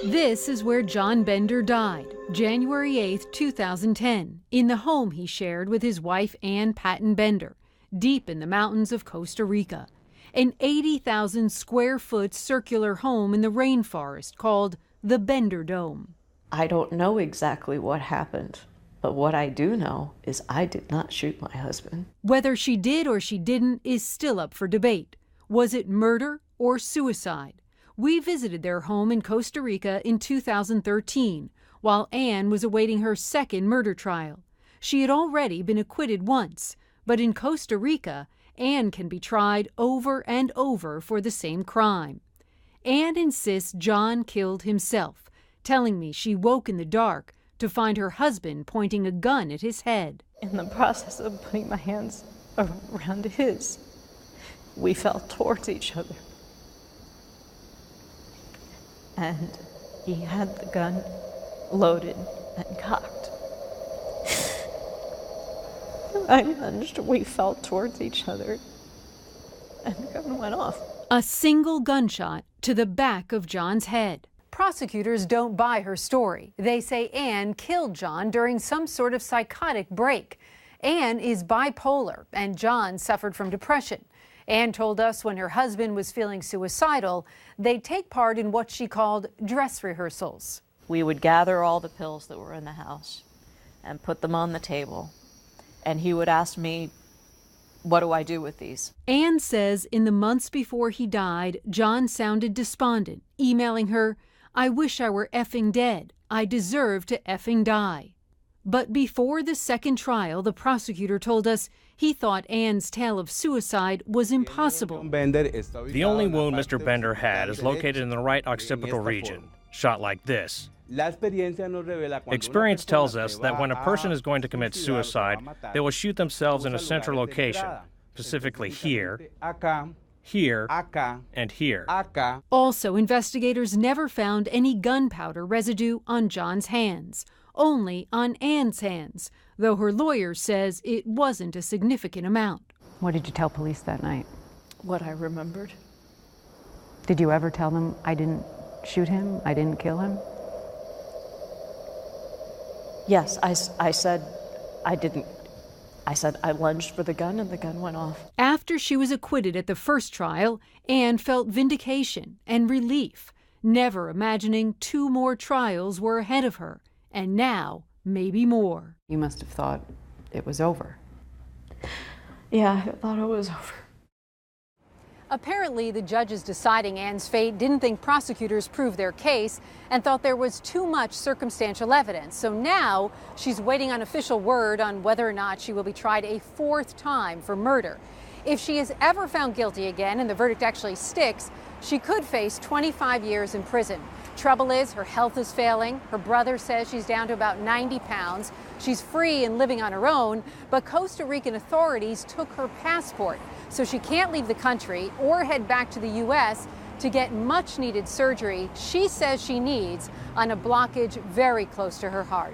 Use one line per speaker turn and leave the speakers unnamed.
This is where John Bender died, January 8, 2010, in the home he shared with his wife Ann Patton Bender, deep in the mountains of Costa Rica. An 80,000 square foot circular home in the rainforest called the Bender Dome.
I don't know exactly what happened, but what I do know is I did not shoot my husband.
Whether she did or she didn't is still up for debate. Was it murder or suicide? We visited their home in Costa Rica in 2013, while Ann was awaiting her second murder trial. She had already been acquitted once, but in Costa Rica, Ann can be tried over and over for the same crime. Ann insists John killed himself, telling me she woke in the dark to find her husband pointing a gun at his head.
In the process of putting my hands around his, we fell towards each other. And he had the gun loaded and cocked. I lunged, we fell towards each other, and the gun went off.
A single gunshot to the back of John's head. Prosecutors don't buy her story. They say Ann killed John during some sort of psychotic break. Ann is bipolar, and John suffered from depression. Ann told us when her husband was feeling suicidal, they'd take part in what she called dress rehearsals.
We would gather all the pills that were in the house and put them on the table. And he would ask me, what do I do with these?
Ann says in the months before he died, John sounded despondent, emailing her, "I wish I were effing dead. I deserve to effing die." But before the second trial, the prosecutor told us he thought Ann's tale of suicide was impossible.
The only wound Mr. Bender had is located in the right occipital region, shot like this. Experience tells us that when a person is going to commit suicide, they will shoot themselves in a central location, specifically here, here, and here.
Also, investigators never found any gunpowder residue on John's hands, only on Ann's hands, though her lawyer says it wasn't a significant amount.
What did you tell police that night?
What I remembered.
Did you ever tell them, I didn't shoot him, I didn't kill him?
Yes, I said I didn't. I said I lunged for the gun and the gun went off.
After she was acquitted at the first trial, Ann felt vindication and relief, never imagining 2 more trials were ahead of her, and now maybe more.
You must have thought it was over.
Yeah, I thought it was over.
Apparently, the judges deciding Ann's fate didn't think prosecutors proved their case and thought there was too much circumstantial evidence. So now she's waiting on official word on whether or not she will be tried a 4th time for murder. If she is ever found guilty again and the verdict actually sticks, she could face 25 years in prison. Trouble is, her health is failing. Her brother says she's down to about 90 pounds. She's free and living on her own, but Costa Rican authorities took her passport, so she can't leave the country or head back to the U.S. to get much-needed surgery she says she needs on a blockage very close to her heart.